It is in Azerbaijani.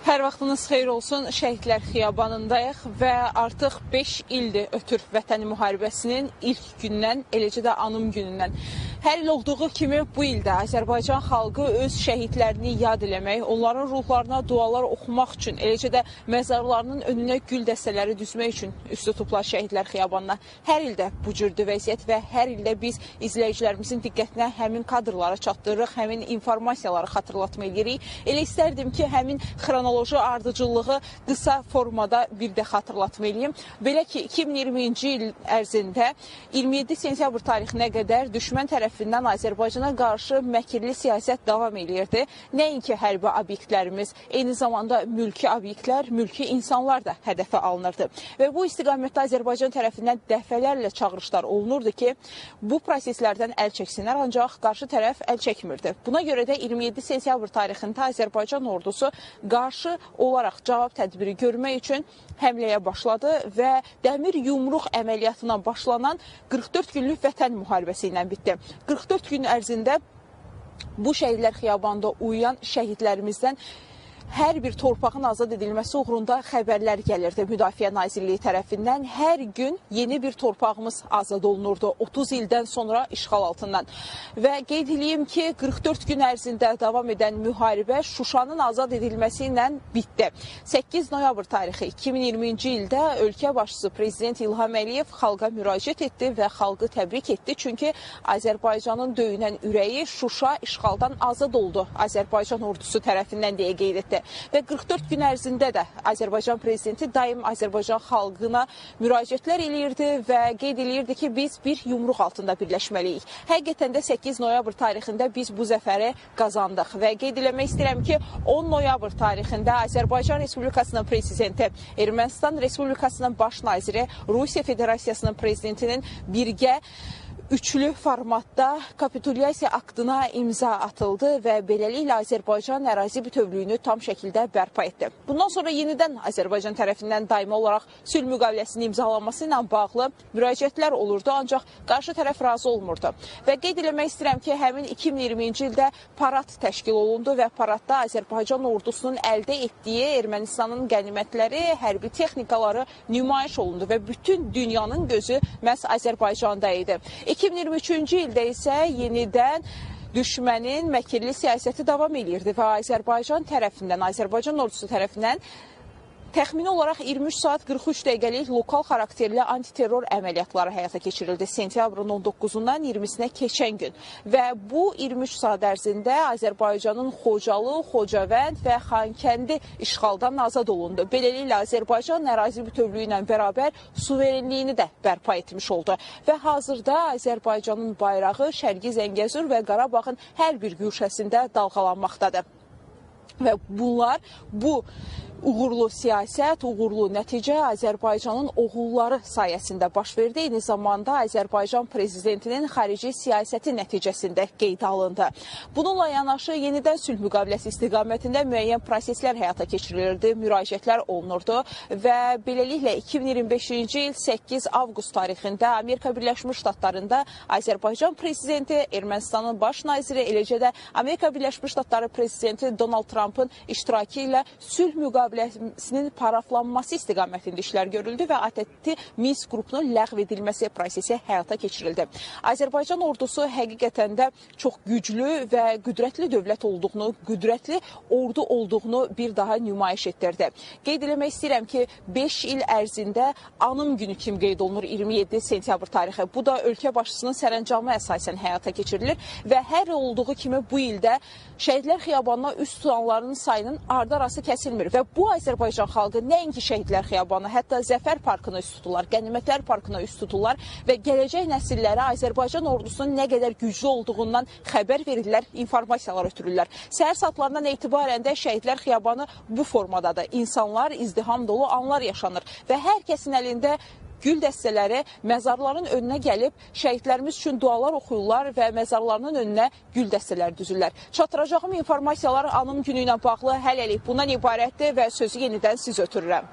Hər vaxtınız xeyir olsun. Şəhidlər Xiyabanındayıq və artıq 5 ildir ötür Vətən müharibəsinin ilk gündən, eləcə də anım günündən. Hər il olduğu kimi bu ildə Azərbaycan xalqı öz şəhidlərini yad eləmək, onların ruhlarına dualar oxumaq üçün, eləcə də məzarlarının önünə gül dəstələri düzmək üçün üstü tutublar Şəhidlər Xiyabanına. Hər ildə bu cürdür vəziyyət və hər ildə biz izləyicilərimizin diqqətinə həmin kadrları çatdırırıq, həmin informasiyaları xatırlatma edirik. Elə istərdim ki, həmin xronoloji ardıcıllığı qısa formada bir də xatırlatma edeyim. Belə ki, 2020-ci il ərzində 27 sentyabr tarixinə qədər düşmən tərəfindən Azərbaycana qarşı məkirli siyasət davam edirdi. Nəinki hərbi obyektlərimiz, eyni zamanda mülki obyektlər, mülki insanlar da hədəfə alınırdı. Və bu istiqamətdə Azərbaycan tərəfindən dəfələrlə çağırışlar olunurdu ki, bu proseslərdən əl çəksinlər, ancaq qarşı tərəf əl çəkmirdi. Buna görə də 27 sentyabr tarixində Azərbaycan ordusu qarşı olaraq cavab tədbiri görmək üçün həmləyə başladı və dəmir yumruq əməliyyatına başlanan 44 günlük Vətən müharibəsi ilə bitdi. 44 gün ərzində bu Şəhidlər Xiyabanında uyuyan şəhidlərimizdən hər bir torpağın azad edilməsi uğrunda xəbərlər gəlirdi Müdafiə Nazirliyi tərəfindən. Hər gün yeni bir torpağımız azad olunurdu 30 ildən sonra işğal altından. Və qeyd edeyim ki, 44 gün ərzində davam edən müharibə Şuşanın azad edilməsi ilə bitdi. 8 noyabr tarixi 2020-ci ildə ölkə başçısı Prezident İlham Əliyev xalqa müraciət etdi və xalqı təbrik etdi. Çünki Azərbaycanın döyünən ürəyi Şuşa işğaldan azad oldu Azərbaycan ordusu tərəfindən deyə qeyd etdi. Və 44 gün ərzində də Azərbaycan prezidenti daim Azərbaycan xalqına müraciətlər eləyirdi və qeyd eləyirdi ki, biz bir yumruq altında birləşməliyik. Həqiqətən də 8 noyabr tarixində biz bu zəfəri qazandıq və qeyd eləmək istəyirəm ki, 10 noyabr tarixində Azərbaycan Respublikasının prezidenti, Ermənistan Respublikasının baş naziri, Rusiya Federasiyasının prezidentinin birgə üçlü formatda kapitulyasiya aktına imza atıldı və beləliklə Azərbaycan ərazi bütövlüyünü tam şəkildə bərpa etdi. Bundan sonra yenidən Azərbaycan tərəfindən daimi olaraq sülh müqaviləsinin imzalanması ilə bağlı müraciətlər olurdu, ancaq qarşı tərəf razı olmurdu. Və qeyd eləmək istəyirəm ki, həmin 2020-ci ildə parad təşkil olundu və paradda Azərbaycan ordusunun əldə etdiyi Ermənistanın qənimətləri, hərbi texnikaları nümayiş olundu və bütün dünyanın gözü məhz Azərbaycanda idi. 2023-cü ildə isə yenidən düşmənin məkirli siyasəti davam edirdi və Azərbaycan tərəfindən, Azərbaycan ordusu tərəfindən təxmini olaraq 23 saat 43 dəqiqəlik lokal xarakterli antiterror əməliyyatları həyata keçirildi sentyabrın 19-undan 20-sinə keçən gün. Və bu 23 saat ərzində Azərbaycanın Xocalı, Xocavənd və Xankəndi işğaldan azad olundu. Beləliklə Azərbaycan ərazi bütövlüyü ilə bərabər suverenliyini də bərpa etmiş oldu. Və hazırda Azərbaycanın bayrağı Şərqi Zəngəzur və Qarabağın hər bir güşəsində dalğalanmaqdadır. Və bunlar, bu uğurlu siyasət, uğurlu nəticə Azərbaycanın oğulları sayəsində baş verdi. Eyni zamanda Azərbaycan prezidentinin xarici siyasəti nəticəsində qeydə alındı. Bununla yanaşı yenidən sülh müqaviləsi istiqamətində müəyyən proseslər həyata keçirilirdi, müraciətlər olunurdu və beləliklə 2025-ci il 8 avqust tarixində Amerika Birləşmiş Ştatlarında Azərbaycan prezidenti, Ermənistanın baş naziri, eləcə də Amerika Birləşmiş Ştatları prezidenti Donald Trumpın iştirakı ilə sülh müqaviləsinin paraflanması istiqamətində işlər görüldü və ATƏT Minsk qrupunun ləğv edilməsi prosesi həyata keçirildi. Azərbaycan ordusu həqiqətən də çox güclü və qüdrətli dövlət olduğunu, qüdrətli ordu olduğunu bir daha nümayiş etdirdi. Qeyd eləmək istəyirəm ki, 5 il ərzində anım günü kimi qeyd olunur 27 sentyabr tarixi. Bu da ölkə başçısının sərəncamı əsasən həyata keçirilir və hər olduğu kimi bu ildə Şəhidlər Xiyabanına üst tutanların sayının ardı-arası kəsilmir və bu Azərbaycan xalqı nəinki Şəhidlər Xiyabanı, hətta Zəfər parkına üst tuturlar, Qənimətlər parkına üst tuturlar və gələcək nəsillərə Azərbaycan ordusunun nə qədər güclü olduğundan xəbər verirlər, informasiyalar ötürürlər. Səhər saatlarından etibarən də Şəhidlər Xiyabanı bu formadadır. İnsanlar, izdiham dolu anlar yaşanır və hər kəsin əlində gül dəstələri məzarların önünə gəlib şəhidlərimiz üçün dualar oxuyurlar və məzarlarının önünə gül dəstələri düzürlər. Çatdıracağım informasiyalar anım günü ilə bağlı hələlik bundan ibarətdir və sözü yenidən siz ötürürəm.